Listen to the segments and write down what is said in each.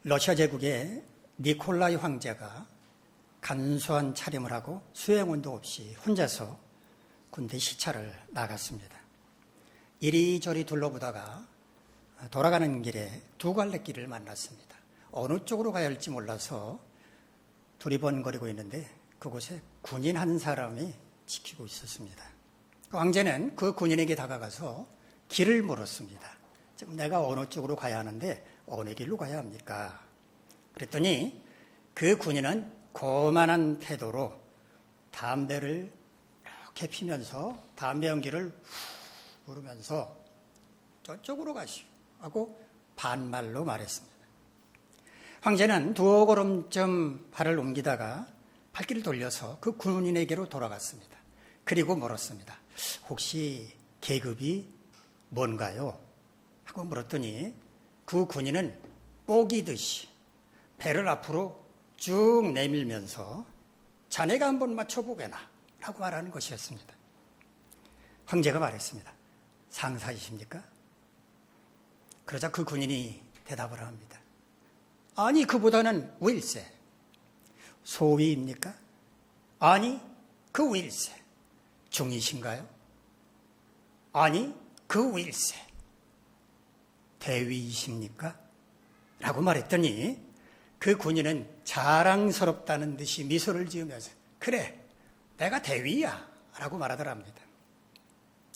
러시아 제국의 니콜라이 황제가 간소한 차림을 하고 수행원도 없이 혼자서 군대 시찰을 나갔습니다. 이리저리 둘러보다가 돌아가는 길에 두 갈래길을 만났습니다. 어느 쪽으로 가야 할지 몰라서 두리번거리고 있는데 그곳에 군인 한 사람이 지키고 있었습니다. 황제는 그 군인에게 다가가서 길을 물었습니다. 지금 내가 어느 쪽으로 가야 하는데 어느 길로 가야 합니까? 그랬더니 그 군인은 거만한 태도로 담배를 이렇게 피면서 담배 연기를 후 부르면서 저쪽으로 가시오 하고 반말로 말했습니다. 황제는 두어 걸음쯤 발을 옮기다가 발길을 돌려서 그 군인에게로 돌아갔습니다. 그리고 물었습니다. 혹시 계급이 뭔가요? 하고 물었더니 그 군인은 뽀기듯이 배를 앞으로 쭉 내밀면서 자네가 한번 맞춰보게나 라고 말하는 것이었습니다. 황제가 말했습니다. 상사이십니까? 그러자 그 군인이 대답을 합니다. 아니, 그보다는 우일세. 소위입니까? 아니, 그 우일세. 중이신가요? 아니, 그 우일세. 대위이십니까? 라고 말했더니 그 군인은 자랑스럽다는 듯이 미소를 지으면서 그래, 내가 대위야 라고 말하더랍니다.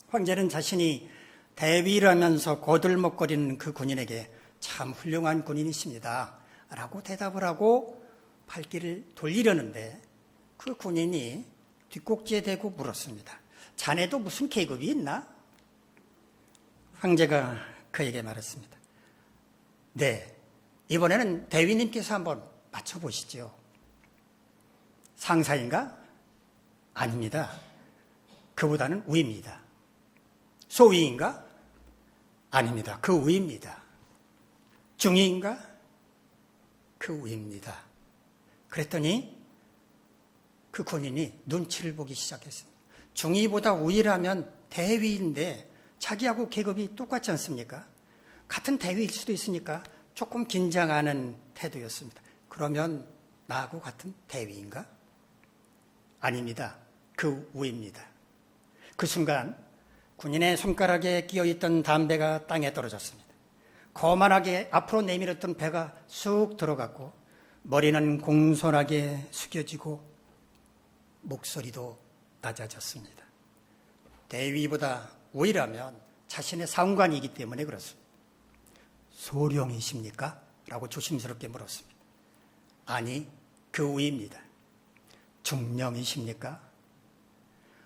황제는 자신이 대위라면서 거들먹거리는 그 군인에게 참 훌륭한 군인이십니다 라고 대답을 하고 발길을 돌리려는데 그 군인이 뒷꼭지에 대고 물었습니다. 자네도 무슨 계급이 있나? 황제가 그에게 말했습니다. 네, 이번에는 대위님께서 한번 맞춰보시죠. 상사인가? 아닙니다. 그보다는 위입니다. 소위인가? 아닙니다. 그 위입니다. 중위인가? 그 위입니다. 그랬더니 그 군인이 눈치를 보기 시작했습니다. 중위보다 위라면 대위인데 자기하고 계급이 똑같지 않습니까? 같은 대위일 수도 있으니까 조금 긴장하는 태도였습니다. 그러면 나하고 같은 대위인가? 아닙니다. 그 위입니다. 그 순간 군인의 손가락에 끼어있던 담배가 땅에 떨어졌습니다. 거만하게 앞으로 내밀었던 배가 쑥 들어갔고 머리는 공손하게 숙여지고 목소리도 낮아졌습니다. 대위보다 위라면 자신의 상관이기 때문에 그렇습니다. 소령이십니까? 라고 조심스럽게 물었습니다. 아니, 그 위입니다. 중령이십니까?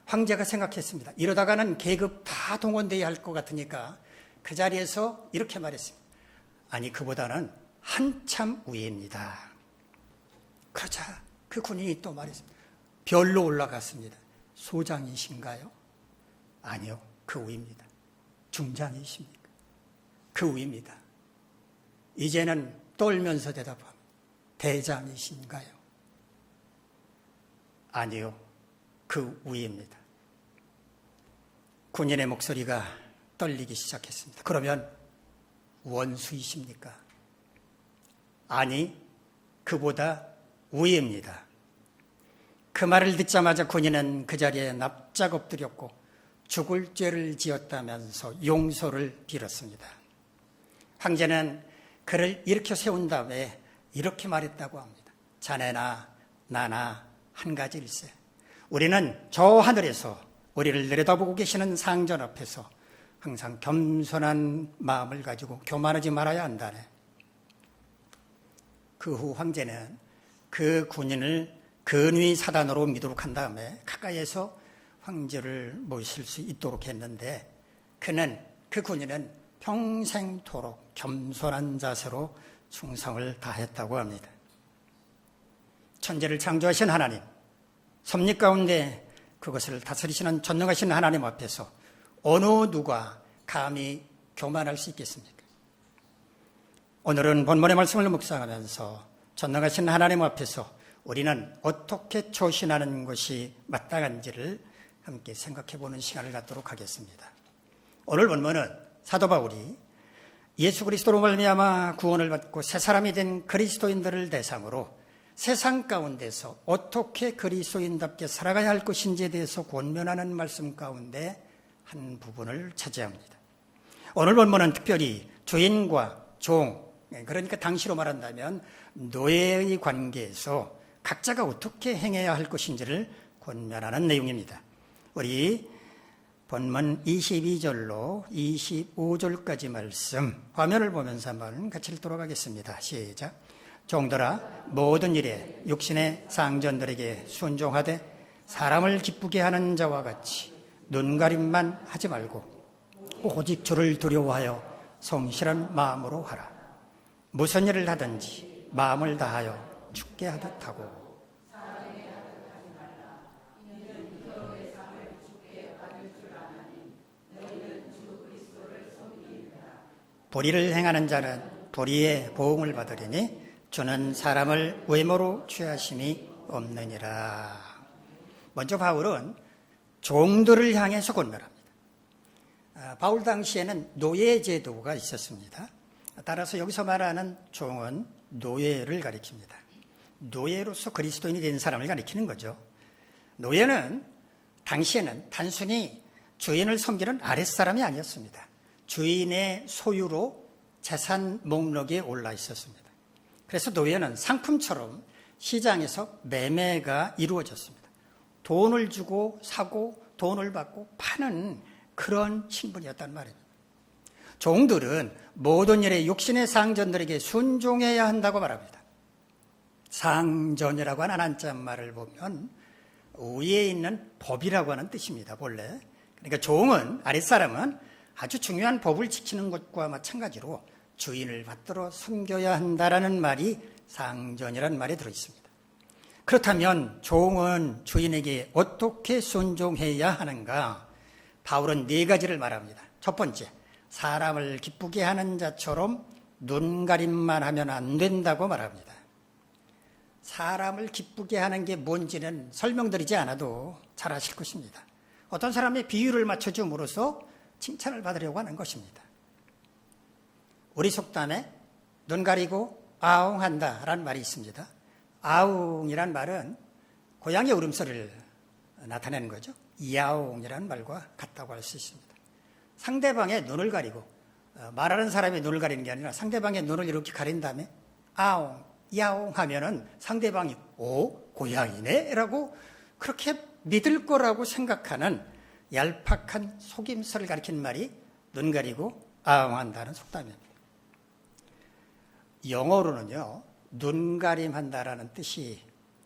황제가 생각했습니다. 이러다가는 계급 다 동원돼야 할 것 같으니까 그 자리에서 이렇게 말했습니다. 아니, 그보다는 한참 위입니다. 그러자 그 군인이 또 말했습니다. 별로 올라갔습니다. 소장이신가요? 아니요, 그 위입니다. 중장이십니까? 그 위입니다. 이제는 떨면서 대답합니다. 대장이신가요? 아니요, 그 위입니다. 군인의 목소리가 떨리기 시작했습니다. 그러면 원수이십니까? 아니, 그보다 위입니다. 그 말을 듣자마자 군인은 그 자리에 납작 엎드렸고 죽을 죄를 지었다면서 용서를 빌었습니다. 황제는 그를 일으켜 세운 다음에 이렇게 말했다고 합니다. 자네나 나나 한 가지일세. 우리는 저 하늘에서 우리를 내려다보고 계시는 상전 앞에서 항상 겸손한 마음을 가지고 교만하지 말아야 한다네. 그 후 황제는 그 군인을 근위 사단으로 미도록 한 다음에 가까이에서 황제를 모실 수 있도록 했는데 그 군인은 평생토록 겸손한 자세로 충성을 다했다고 합니다. 천지를 창조하신 하나님, 섭리 가운데 그것을 다스리시는 전능하신 하나님 앞에서 어느 누가 감히 교만할 수 있겠습니까? 오늘은 본문의 말씀을 묵상하면서 전능하신 하나님 앞에서 우리는 어떻게 초신하는 것이 마땅한지를 함께 생각해 보는 시간을 갖도록 하겠습니다. 오늘 본문은 사도 바울이 예수 그리스도로 말미암아 구원을 받고 새 사람이 된 그리스도인들을 대상으로 세상 가운데서 어떻게 그리스도인답게 살아가야 할 것인지에 대해서 권면하는 말씀 가운데 한 부분을 차지합니다. 오늘 본문은 특별히 주인과 종, 그러니까 당시로 말한다면 노예의 관계에서 각자가 어떻게 행해야 할 것인지를 권면하는 내용입니다. 우리 본문 22절로 25절까지 말씀 화면을 보면서 한번 같이 읽도록 하겠습니다. 시작. 종들아 모든 일에 육신의 상전들에게 순종하되 사람을 기쁘게 하는 자와 같이 눈가림만 하지 말고 오직 주를 두려워하여 성실한 마음으로 하라. 무슨 일을 하든지 마음을 다하여 죽게 하듯 하고 불의를 행하는 자는 불의의 보응을 받으리니 주는 사람을 외모로 취하심이 없느니라. 먼저 바울은 종들을 향해서 권면합니다. 바울 당시에는 노예 제도가 있었습니다. 따라서 여기서 말하는 종은 노예를 가리킵니다. 노예로서 그리스도인이 된 사람을 가리키는 거죠. 노예는 당시에는 단순히 주인을 섬기는 아랫사람이 아니었습니다. 주인의 소유로 재산 목록에 올라 있었습니다. 그래서 노예는 상품처럼 시장에서 매매가 이루어졌습니다. 돈을 주고 사고 돈을 받고 파는 그런 신분이었단 말입니다. 종들은 모든 일에 육신의 상전들에게 순종해야 한다고 말합니다. 상전이라고 하는 한자말을 보면 위에 있는 법이라고 하는 뜻입니다. 본래. 그러니까 종은, 아랫사람은 아주 중요한 법을 지키는 것과 마찬가지로 주인을 받들어 섬겨야 한다라는 말이 상전이라는 말에 들어있습니다. 그렇다면 종은 주인에게 어떻게 순종해야 하는가? 바울은 네 가지를 말합니다. 첫 번째, 사람을 기쁘게 하는 자처럼 눈가림만 하면 안 된다고 말합니다. 사람을 기쁘게 하는 게 뭔지는 설명드리지 않아도 잘 아실 것입니다. 어떤 사람의 비유를 맞춰줌으로써 칭찬을 받으려고 하는 것입니다. 우리 속담에 눈 가리고 아웅한다라는 말이 있습니다. 아웅이란 말은 고양이 울음소리를 나타내는 거죠. 야옹이라는 말과 같다고 할 수 있습니다. 상대방의 눈을 가리고 말하는 사람의 눈을 가리는 게 아니라 상대방의 눈을 이렇게 가린 다음에 아옹, 야옹 하면은 상대방이 오, 고양이네? 라고 그렇게 믿을 거라고 생각하는 얄팍한 속임수를 가리키는 말이 눈 가리고 아웅한다는 속담입니다. 영어로는요, 눈가림한다라는 뜻이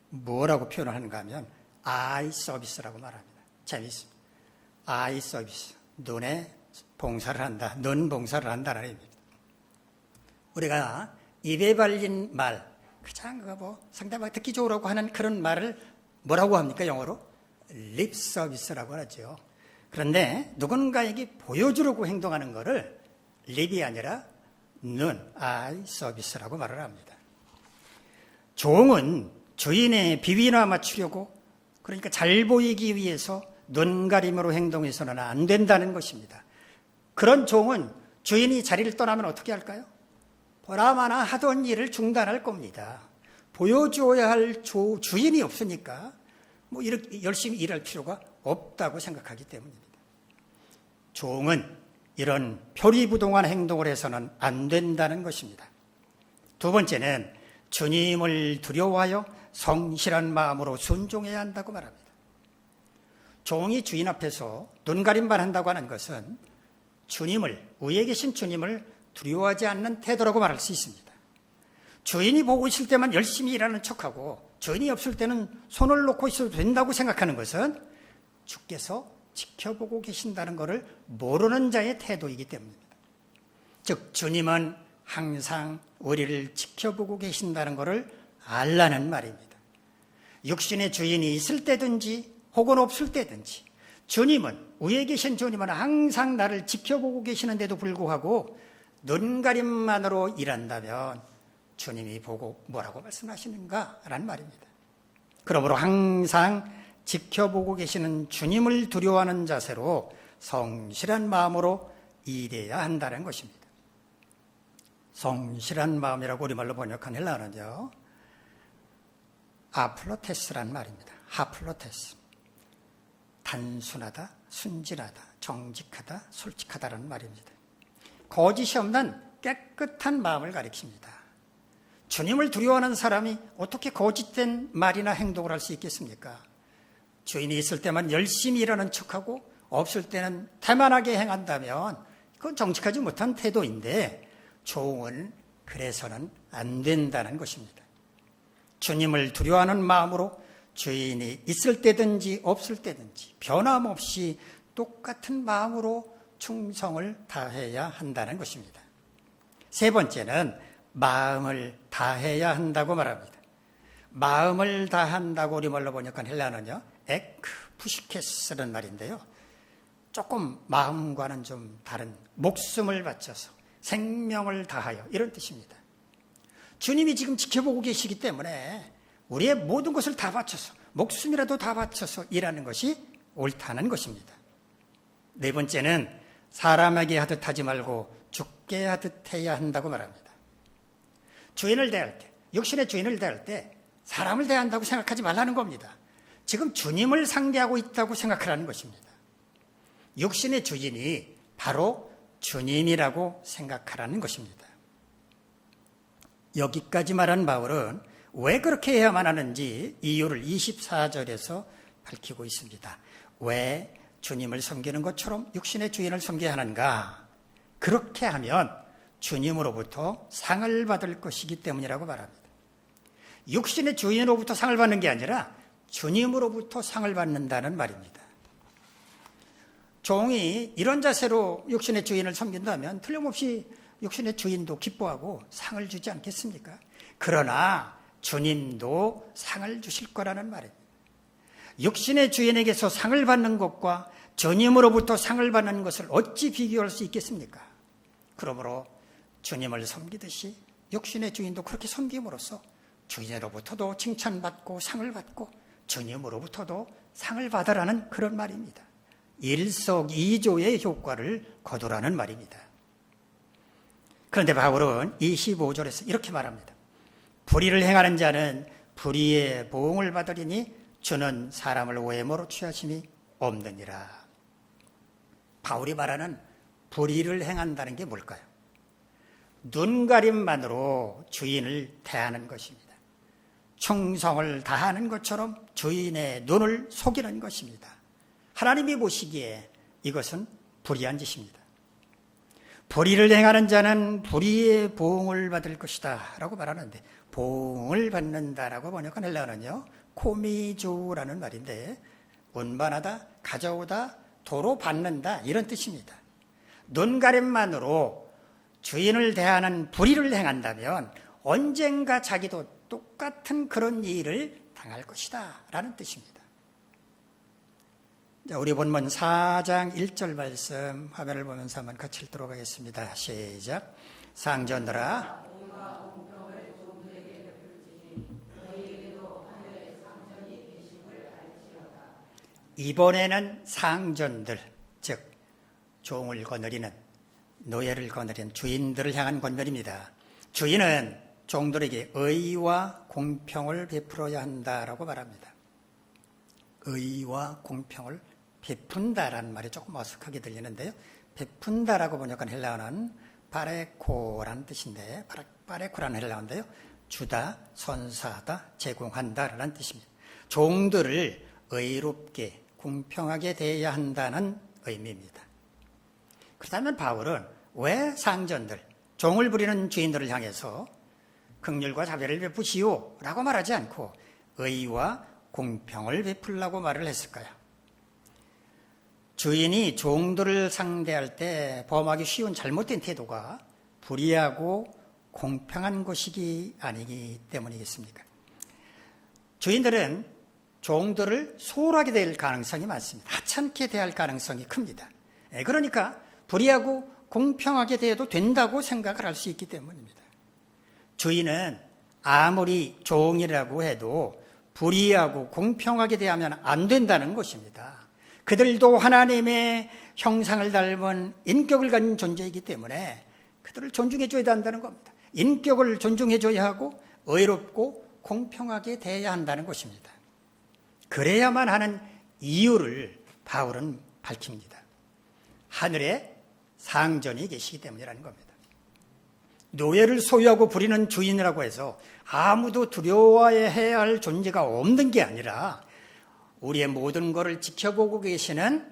뭐라고 표현을 하는가 하면 아이 서비스라고 말합니다. 재미있습니다. 아이 서비스, 눈에 봉사를 한다, 눈 봉사를 한다라는 의미입니다. 우리가 입에 발린 말, 그냥 상대방 듣기 좋으라고 하는 그런 말을 뭐라고 합니까? 영어로 립 서비스라고 하죠. 그런데 누군가에게 보여주려고 행동하는 것을 립이 아니라 눈, 아이 서비스라고 말을 합니다. 종은 주인의 비위나 맞추려고, 그러니까 잘 보이기 위해서 눈가림으로 행동해서는 안 된다는 것입니다. 그런 종은 주인이 자리를 떠나면 어떻게 할까요? 보나마나 하던 일을 중단할 겁니다. 보여줘야 할 주인이 없으니까 이렇게 열심히 일할 필요가 없다고 생각하기 때문입니다. 종은 이런 표리부동한 행동을 해서는 안 된다는 것입니다. 두 번째는 주님을 두려워하여 성실한 마음으로 순종해야 한다고 말합니다. 종이 주인 앞에서 눈가림만 한다고 하는 것은 주님을, 위에 계신 주님을 두려워하지 않는 태도라고 말할 수 있습니다. 주인이 보고 있을 때만 열심히 일하는 척하고 주인이 없을 때는 손을 놓고 있어도 된다고 생각하는 것은 주께서 지켜보고 계신다는 것을 모르는 자의 태도이기 때문입니다. 즉 주님은 항상 우리를 지켜보고 계신다는 것을 알라는 말입니다. 육신의 주인이 있을 때든지 혹은 없을 때든지 주님은, 위에 계신 주님은 항상 나를 지켜보고 계시는데도 불구하고 눈가림만으로 일한다면 주님이 보고 뭐라고 말씀하시는가라는 말입니다. 그러므로 항상 지켜보고 계시는 주님을 두려워하는 자세로 성실한 마음으로 일해야 한다는 것입니다. 성실한 마음이라고 우리말로 번역한 헬라어는요, 아플로테스란 말입니다. 하플로테스. 단순하다, 순진하다, 정직하다, 솔직하다라는 말입니다. 거짓이 없는 깨끗한 마음을 가리킵니다. 주님을 두려워하는 사람이 어떻게 거짓된 말이나 행동을 할 수 있겠습니까? 주인이 있을 때만 열심히 일하는 척하고 없을 때는 태만하게 행한다면 그건 정직하지 못한 태도인데, 종은 그래서는 안 된다는 것입니다. 주님을 두려워하는 마음으로 주인이 있을 때든지 없을 때든지 변함없이 똑같은 마음으로 충성을 다해야 한다는 것입니다. 세 번째는 마음을 다해야 한다고 말합니다. 마음을 다한다고 우리말로 번역한 헬라어는요, 푸시케스라는 말인데요, 조금 마음과는 좀 다른 목숨을 바쳐서 생명을 다하여, 이런 뜻입니다. 주님이 지금 지켜보고 계시기 때문에 우리의 모든 것을 다 바쳐서, 목숨이라도 다 바쳐서 일하는 것이 옳다는 것입니다. 네 번째는 사람에게 하듯 하지 말고 주께 하듯 해야 한다고 말합니다. 주인을 대할 때, 육신의 주인을 대할 때 사람을 대한다고 생각하지 말라는 겁니다. 지금 주님을 상대하고 있다고 생각하라는 것입니다. 육신의 주인이 바로 주님이라고 생각하라는 것입니다. 여기까지 말한 바울은 왜 그렇게 해야만 하는지 이유를 24절에서 밝히고 있습니다. 왜 주님을 섬기는 것처럼 육신의 주인을 섬겨야 하는가? 그렇게 하면 주님으로부터 상을 받을 것이기 때문이라고 말합니다. 육신의 주인으로부터 상을 받는 게 아니라 주님으로부터 상을 받는다는 말입니다. 종이 이런 자세로 육신의 주인을 섬긴다면 틀림없이 육신의 주인도 기뻐하고 상을 주지 않겠습니까? 그러나 주님도 상을 주실 거라는 말입니다. 육신의 주인에게서 상을 받는 것과 주님으로부터 상을 받는 것을 어찌 비교할 수 있겠습니까? 그러므로 주님을 섬기듯이 육신의 주인도 그렇게 섬김으로써 주인으로부터도 칭찬받고 상을 받고 주님으로부터도 상을 받으라는 그런 말입니다. 일석이조의 효과를 거두라는 말입니다. 그런데 바울은 25절에서 이렇게 말합니다. 불의를 행하는 자는 불의의 보응을 받으리니 주는 사람을 외모로 취하심이 없느니라. 바울이 말하는 불의를 행한다는 게 뭘까요? 눈가림만으로 주인을 대하는 것입니다. 충성을 다하는 것처럼 주인의 눈을 속이는 것입니다. 하나님이 보시기에 이것은 불의한 짓입니다. 불의를 행하는 자는 불의의 보응을 받을 것이다 라고 말하는데, 보응을 받는다라고 번역한 헬라어는요, 코미조라는 말인데 운반하다, 가져오다, 도로 받는다, 이런 뜻입니다. 눈가림만으로 주인을 대하는 불의를 행한다면 언젠가 자기도 똑같은 그런 일을 당할 것이다 라는 뜻입니다. 자, 우리 본문 4장 1절 말씀 화면을 보면서 한번 같이 읽도록 하겠습니다. 시작. 상전들아, 이번에는 상전들, 즉 종을 거느리는, 노예를 거느리는 주인들을 향한 권면입니다. 주인은 종들에게 의와 공평을 베풀어야 한다라고 말합니다. 의와 공평을 베푼다라는 말이 조금 어색하게 들리는데요, 베푼다라고 번역한 헬라어는 파레코라는 뜻인데, 파레코라는 헬라어인데요, 주다, 선사하다, 제공한다라는 뜻입니다. 종들을 의롭게 공평하게 대해야 한다는 의미입니다. 그렇다면 바울은 왜 상전들, 종을 부리는 주인들을 향해서 긍휼과 자비를 베푸시오 라고 말하지 않고 의와 공평을 베풀라고 말을 했을까요? 주인이 종들을 상대할 때 범하기 쉬운 잘못된 태도가 불의하고 공평한 것이기 아니기 때문이겠습니까? 주인들은 종들을 소홀하게 대할 가능성이 많습니다. 하찮게 대할 가능성이 큽니다. 그러니까 불의하고 공평하게 대해도 된다고 생각을 할 수 있기 때문입니다. 주인은 아무리 종이라고 해도 불의하고 공평하게 대하면 안 된다는 것입니다. 그들도 하나님의 형상을 닮은 인격을 가진 존재이기 때문에 그들을 존중해줘야 한다는 겁니다. 인격을 존중해줘야 하고 의롭고 공평하게 대해야 한다는 것입니다. 그래야만 하는 이유를 바울은 밝힙니다. 하늘에 상전이 계시기 때문이라는 겁니다. 노예를 소유하고 부리는 주인이라고 해서 아무도 두려워해야 할 존재가 없는 게 아니라 우리의 모든 것을 지켜보고 계시는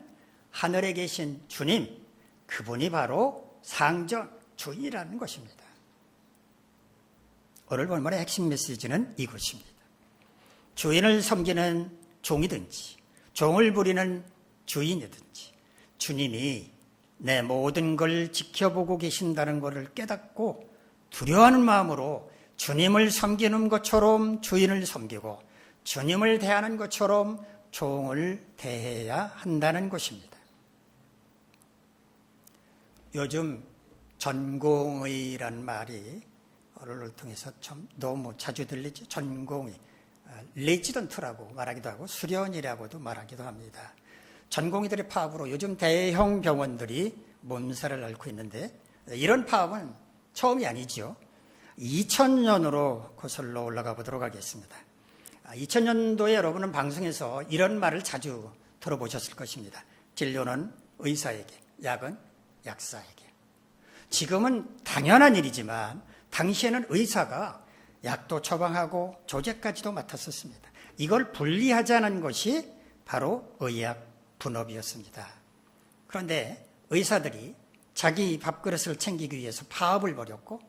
하늘에 계신 주님, 그분이 바로 상전, 주인이라는 것입니다. 오늘 본문의 핵심 메시지는 이것입니다. 주인을 섬기는 종이든지 종을 부리는 주인이든지 주님이 내 모든 걸 지켜보고 계신다는 것을 깨닫고 두려워하는 마음으로 주님을 섬기는 것처럼 주인을 섬기고 주님을 대하는 것처럼 종을 대해야 한다는 것입니다. 요즘 전공의란 말이 언어를 통해서 좀 너무 자주 들리죠. 전공의, 레지던트라고 말하기도 하고 수련이라고도 말하기도 합니다. 전공의들의 파업으로 요즘 대형 병원들이 몸살을 앓고 있는데 이런 파업은 처음이 아니죠. 2000년으로 거슬러 올라가 보도록 하겠습니다. 2000년도에 여러분은 방송에서 이런 말을 자주 들어보셨을 것입니다. 진료는 의사에게, 약은 약사에게. 지금은 당연한 일이지만 당시에는 의사가 약도 처방하고 조제까지도 맡았었습니다. 이걸 분리하자는 것이 바로 의학 분업이었습니다. 그런데 의사들이 자기 밥그릇을 챙기기 위해서 파업을 벌였고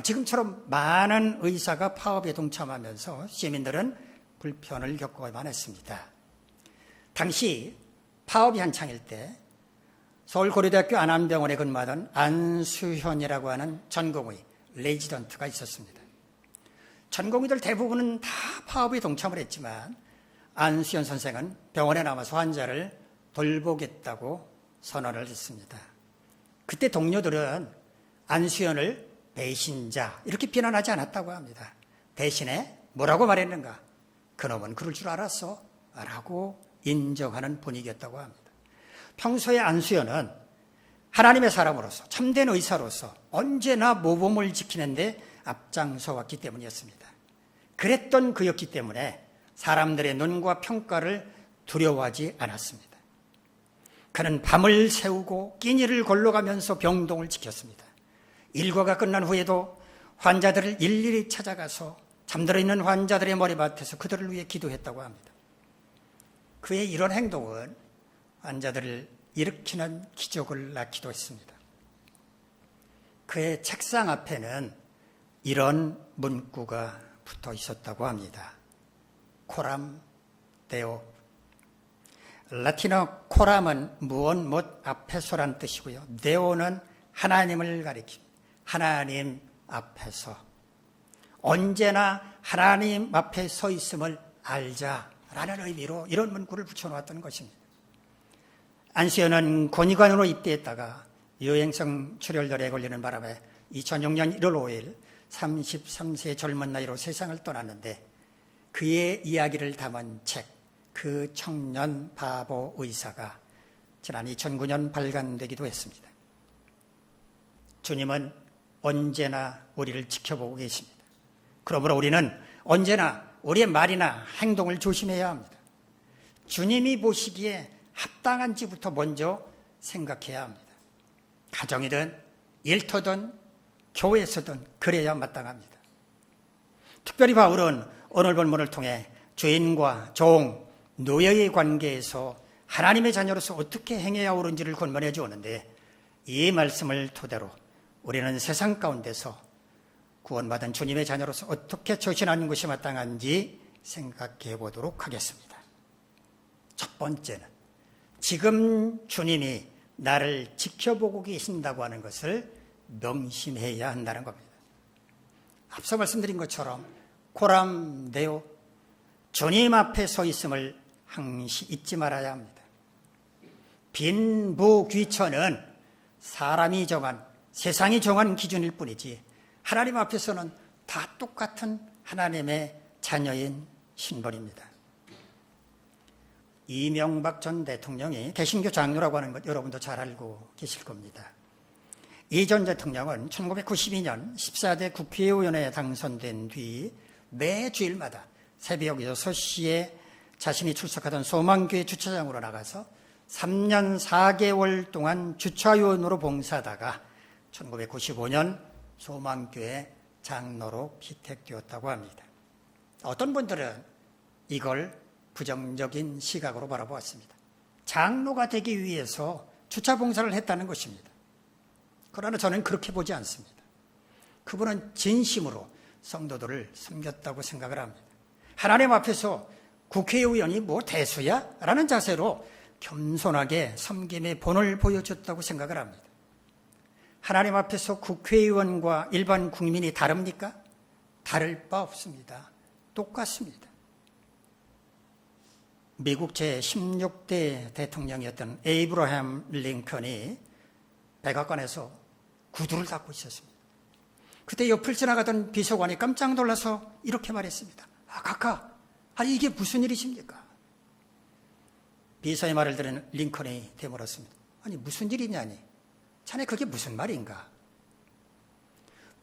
지금처럼 많은 의사가 파업에 동참하면서 시민들은 불편을 겪어야만 했습니다. 당시 파업이 한창일 때 서울고려대학교 안암병원에 근무하던 안수현이라고 하는 전공의 레지던트가 있었습니다. 전공의들 대부분은 다 파업에 동참을 했지만 안수현 선생은 병원에 남아서 환자를 돌보겠다고 선언을 했습니다. 그때 동료들은 안수현을 배신자 이렇게 비난하지 않았다고 합니다. 대신에 뭐라고 말했는가? 그놈은 그럴 줄 알았어 라고 인정하는 분위기였다고 합니다. 평소에 안수현은 하나님의 사람으로서 참된 의사로서 언제나 모범을 지키는데 앞장서 왔기 때문이었습니다. 그랬던 그였기 때문에 사람들의 눈과 평가를 두려워하지 않았습니다. 그는 밤을 새우고 끼니를 걸러가면서 병동을 지켰습니다. 일과가 끝난 후에도 환자들을 일일이 찾아가서 잠들어 있는 환자들의 머리맡에서 그들을 위해 기도했다고 합니다. 그의 이런 행동은 환자들을 일으키는 기적을 낳기도 했습니다. 그의 책상 앞에는 이런 문구가 붙어 있었다고 합니다. 코람 데오. 라틴어 코람은 무언 못 앞에서란 뜻이고요. 데오는 하나님을 가리킵니다. 하나님 앞에서 언제나 하나님 앞에 서 있음을 알자라는 의미로 이런 문구를 붙여놓았던 것입니다. 안수현은 권위관으로 입대했다가 유행성 출혈열에 걸리는 바람에 2006년 1월 5일 33세의 젊은 나이로 세상을 떠났는데 그의 이야기를 담은 책, 그 청년 바보 의사가 지난 2009년 발간되기도 했습니다. 주님은 언제나 우리를 지켜보고 계십니다. 그러므로 우리는 언제나 우리의 말이나 행동을 조심해야 합니다. 주님이 보시기에 합당한지부터 먼저 생각해야 합니다. 가정이든 일터든 교회에서든 그래야 마땅합니다. 특별히 바울은 오늘 본문을 통해 주인과 종, 노예의 관계에서 하나님의 자녀로서 어떻게 행해야 옳은지를 권면해 주었는데 이 말씀을 토대로 우리는 세상 가운데서 구원받은 주님의 자녀로서 어떻게 처신하는 것이 마땅한지 생각해 보도록 하겠습니다. 첫 번째는 지금 주님이 나를 지켜보고 계신다고 하는 것을 명심해야 한다는 겁니다. 앞서 말씀드린 것처럼 코람 데오, 주님 앞에 서 있음을 항시 잊지 말아야 합니다. 빈부귀천은 사람이 정한, 세상이 정한 기준일 뿐이지 하나님 앞에서는 다 똑같은 하나님의 자녀인 신분입니다. 이명박 전 대통령이 개신교 장로라고 하는 것 여러분도 잘 알고 계실 겁니다. 이 전 대통령은 1992년 14대 국회의원에 당선된 뒤 매 주일마다 새벽 6시에 자신이 출석하던 소망교회 주차장으로 나가서 3년 4개월 동안 주차요원으로 봉사하다가 1995년 소망교회 장로로 피택되었다고 합니다. 어떤 분들은 이걸 부정적인 시각으로 바라보았습니다. 장로가 되기 위해서 주차 봉사를 했다는 것입니다. 그러나 저는 그렇게 보지 않습니다. 그분은 진심으로 성도들을 섬겼다고 생각을 합니다. 하나님 앞에서 국회의원이 뭐 대수야? 라는 자세로 겸손하게 섬김의 본을 보여줬다고 생각을 합니다. 하나님 앞에서 국회의원과 일반 국민이 다릅니까? 다를 바 없습니다. 똑같습니다. 미국 제16대 대통령이었던 에이브러햄 링컨이 백악관에서 구두를 닦고 있었습니다. 그때 옆을 지나가던 비서관이 깜짝 놀라서 이렇게 말했습니다. 각하, 이게 무슨 일이십니까? 비서의 말을 들은 링컨이 되물었습니다. 무슨 일이냐니? 자네 그게 무슨 말인가?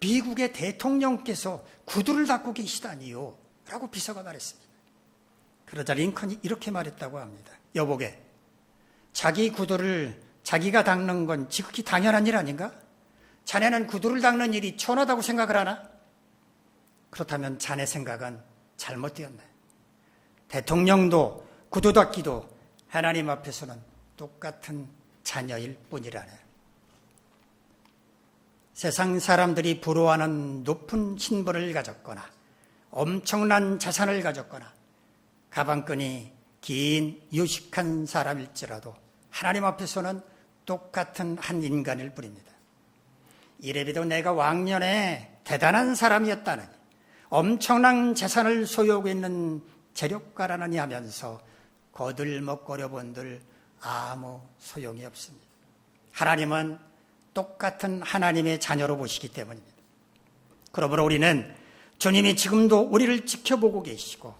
미국의 대통령께서 구두를 닦고 계시다니요? 라고 비서가 말했습니다. 그러자 링컨이 이렇게 말했다고 합니다. 여보게, 자기 구두를 자기가 닦는 건 지극히 당연한 일 아닌가? 자네는 구두를 닦는 일이 천하다고 생각을 하나? 그렇다면 자네 생각은 잘못되었네. 대통령도 구두 닦기도 하나님 앞에서는 똑같은 자녀일 뿐이라네. 세상 사람들이 부러워하는 높은 신분을 가졌거나 엄청난 자산을 가졌거나 가방끈이 긴 유식한 사람일지라도 하나님 앞에서는 똑같은 한 인간일 뿐입니다. 이래봬도 내가 왕년에 대단한 사람이었다느니 엄청난 재산을 소유하고 있는 재력가라느니 하면서 거들먹거려 본들 아무 소용이 없습니다. 하나님은 똑같은 하나님의 자녀로 보시기 때문입니다. 그러므로 우리는 주님이 지금도 우리를 지켜보고 계시고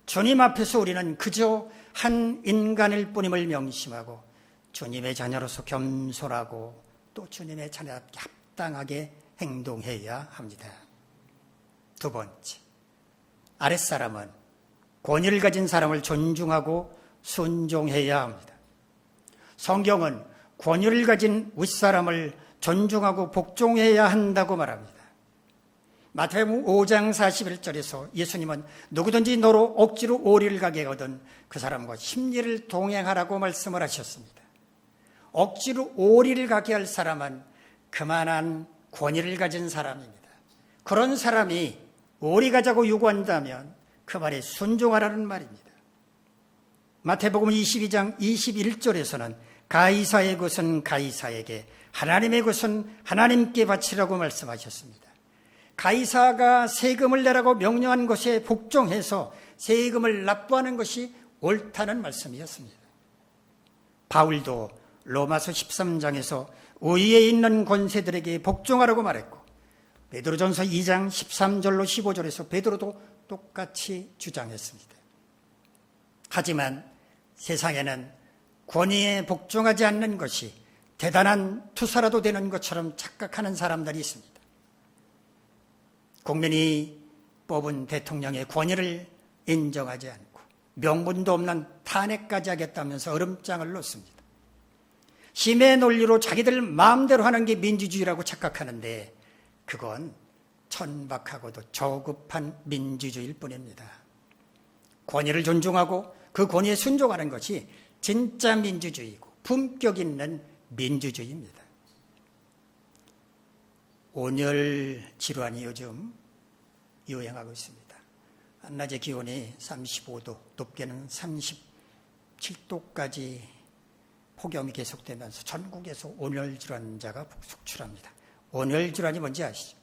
주님 앞에서 우리는 그저 한 인간일 뿐임을 명심하고 주님의 자녀로서 겸손하고 또 주님의 자녀답게 합당하게 행동해야 합니다. 두 번째, 아랫사람은 권위를 가진 사람을 존중하고 순종해야 합니다. 성경은 권위를 가진 윗사람을 존중하고 복종해야 한다고 말합니다. 마태복음 5장 41절에서 예수님은 누구든지 너로 억지로 오리를 가게 하거든 그 사람과 심리를 동행하라고 말씀을 하셨습니다. 억지로 오리를 가게 할 사람은 그만한 권위를 가진 사람입니다. 그런 사람이 오리 가자고 요구한다면 그 말에 순종하라는 말입니다. 마태복음 22장 21절에서는 가이사의 것은 가이사에게, 하나님의 것은 하나님께 바치라고 말씀하셨습니다. 가이사가 세금을 내라고 명령한 것에 복종해서 세금을 납부하는 것이 옳다는 말씀이었습니다. 바울도 로마서 13장에서 위에 있는 권세들에게 복종하라고 말했고, 베드로전서 2장 13절로 15절에서 베드로도 똑같이 주장했습니다. 하지만 세상에는 권위에 복종하지 않는 것이 대단한 투사라도 되는 것처럼 착각하는 사람들이 있습니다. 국민이 뽑은 대통령의 권위를 인정하지 않고 명분도 없는 탄핵까지 하겠다면서 얼음장을 놓습니다. 힘의 논리로 자기들 마음대로 하는 게 민주주의라고 착각하는데 그건 천박하고도 저급한 민주주의일 뿐입니다. 권위를 존중하고 그 권위에 순종하는 것이 진짜 민주주의고 품격 있는 민주주의입니다. 온열 질환이 요즘 유행하고 있습니다. 한낮의 기온이 35도, 높게는 37도까지 폭염이 계속되면서 전국에서 온열 질환자가 속출합니다. 온열 질환이 뭔지 아시죠?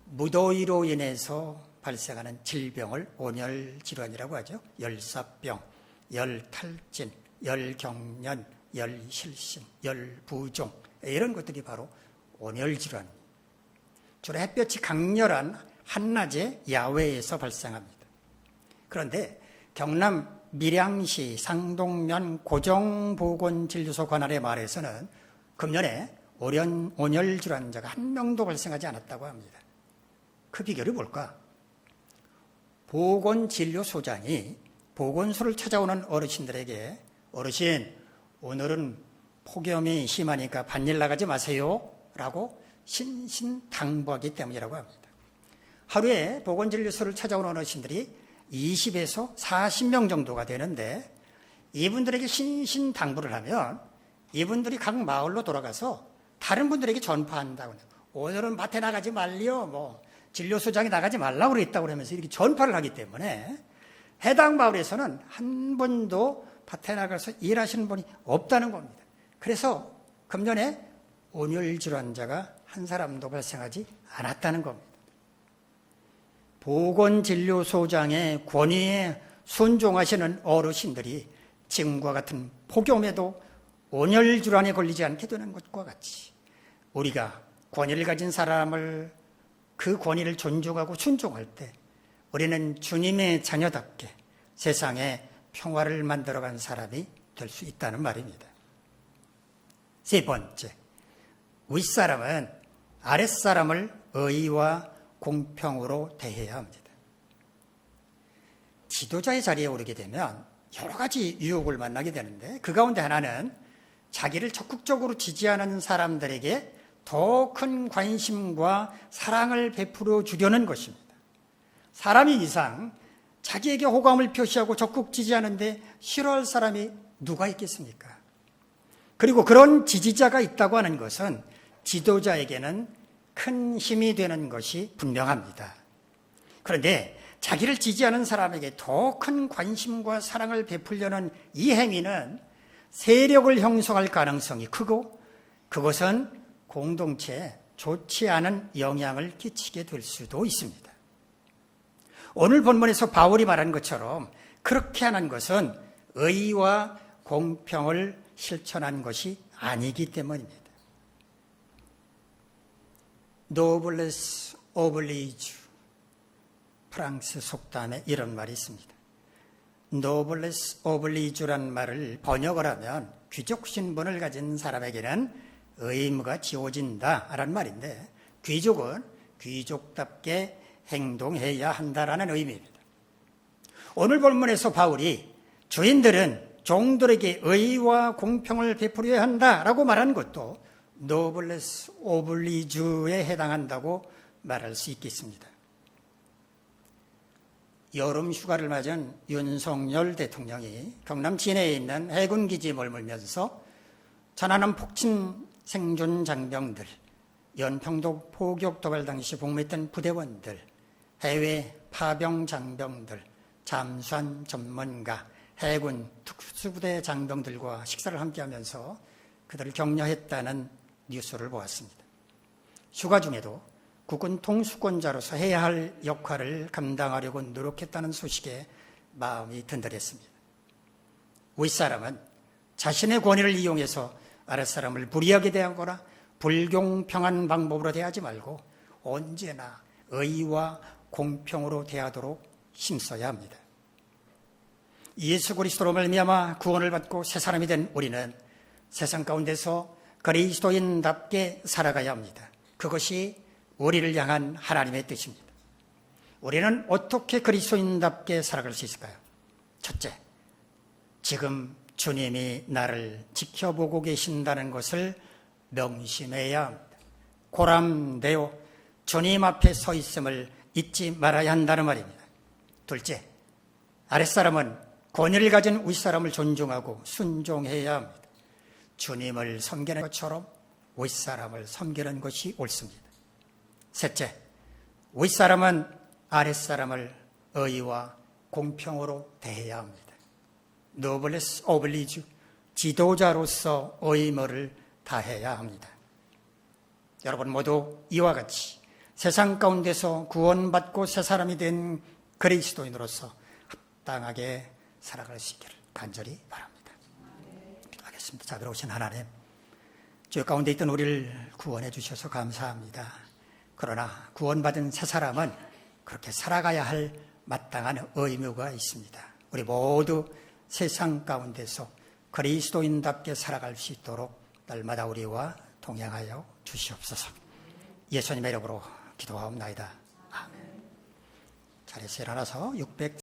무더위로 인해서 발생하는 질병을 온열 질환이라고 하죠. 열사병, 열탈진, 열경련, 열실신, 열부종 이런 것들이 바로 온열 질환입니다. 주로 햇볕이 강렬한 한낮에 야외에서 발생합니다. 그런데 경남 밀양시 상동면 고정보건진료소 관할의 말에서는 금년에 온열 질환자가 한 명도 발생하지 않았다고 합니다. 그 비결이 뭘까? 보건진료소장이 보건소를 찾아오는 어르신들에게 어르신, 오늘은 폭염이 심하니까 반일 나가지 마세요 라고 신신당부하기 때문이라고 합니다. 하루에 보건진료소를 찾아오는 어르신들이 20에서 40명 정도가 되는데 이분들에게 신신당부를 하면 이분들이 각 마을로 돌아가서 다른 분들에게 전파한다고 해요. 오늘은 밭에 나가지 말려, 진료소장에 나가지 말라고 그랬다고 그러면서 이렇게 전파를 하기 때문에 해당 마을에서는 한 번도 밭에 나가서 일하시는 분이 없다는 겁니다. 그래서 금년에 온열질환자가 한 사람도 발생하지 않았다는 겁니다. 보건진료소장의 권위에 순종하시는 어르신들이 지금과 같은 폭염에도 온열질환에 걸리지 않게 되는 것과 같이 우리가 권위를 가진 사람을 그 권위를 존중하고 순종할 때 우리는 주님의 자녀답게 세상에 평화를 만들어간 사람이 될 수 있다는 말입니다. 세 번째, 윗사람은 아랫사람을 의와 공평으로 대해야 합니다. 지도자의 자리에 오르게 되면 여러 가지 유혹을 만나게 되는데 그 가운데 하나는 자기를 적극적으로 지지하는 사람들에게 더 큰 관심과 사랑을 베풀어 주려는 것입니다. 사람이 이상 자기에게 호감을 표시하고 적극 지지하는데 싫어할 사람이 누가 있겠습니까? 그리고 그런 지지자가 있다고 하는 것은 지도자에게는 큰 힘이 되는 것이 분명합니다. 그런데 자기를 지지하는 사람에게 더 큰 관심과 사랑을 베풀려는 이 행위는 세력을 형성할 가능성이 크고 그것은 공동체에 좋지 않은 영향을 끼치게 될 수도 있습니다. 오늘 본문에서 바울이 말한 것처럼 그렇게 하는 것은 의와 공평을 실천한 것이 아니기 때문입니다. 노블레스 오블리주, 프랑스 속담에 이런 말이 있습니다. 노블레스 오블리주란 말을 번역을 하면 귀족 신분을 가진 사람에게는 의무가 지어진다라는 말인데 귀족은 귀족답게 행동해야 한다라는 의미입니다. 오늘 본문에서 바울이 주인들은 종들에게 의와 공평을 베풀어야 한다라고 말한 것도 노블레스 오블리주에 해당한다고 말할 수 있겠습니다. 여름 휴가를 맞은 윤석열 대통령이 경남 진해에 있는 해군기지에 머물면서 천안함 폭침 생존 장병들, 연평도 포격 도발 당시 복무했던 부대원들, 해외 파병 장병들, 잠수함 전문가, 해군 특수부대 장병들과 식사를 함께하면서 그들을 격려했다는 뉴스를 보았습니다. 휴가 중에도 국군 통수권자로서 해야 할 역할을 감당하려고 노력했다는 소식에 마음이 든든했습니다. 윗사람은 자신의 권위를 이용해서 아랫사람을 불이하게 대하거나 불공평한 방법으로 대하지 말고 언제나 의와 공평으로 대하도록 힘써야 합니다. 예수 그리스도로 말미암아 구원을 받고 새 사람이 된 우리는 세상 가운데서 그리스도인답게 살아가야 합니다. 그것이 우리를 향한 하나님의 뜻입니다. 우리는 어떻게 그리스도인답게 살아갈 수 있을까요? 첫째, 지금 주님이 나를 지켜보고 계신다는 것을 명심해야 합니다. 고람되어 주님 앞에 서 있음을 잊지 말아야 한다는 말입니다. 둘째, 아랫사람은 권위를 가진 윗사람을 존중하고 순종해야 합니다. 주님을 섬기는 것처럼 윗사람을 섬기는 것이 옳습니다. 셋째, 윗사람은 아랫사람을 의와 공평으로 대해야 합니다. 노블레스 오블리주, 지도자로서 의무를 다해야 합니다. 여러분 모두 이와 같이 세상 가운데서 구원받고 새 사람이 된 그리스도인으로서 합당하게 살아갈 수 있기를 간절히 바랍니다. 기도하겠습니다. 자, 들어오신 하나님, 죄 가운데 있던 우리를 구원해 주셔서 감사합니다. 그러나 구원받은 새 사람은 그렇게 살아가야 할 마땅한 의무가 있습니다. 우리 모두 세상 가운데서 그리스도인답게 살아갈 수 있도록 날마다 우리와 동행하여 주시옵소서. 예수님의 이름으로 기도하옵나이다. 아멘. 자리에서 일어나서 600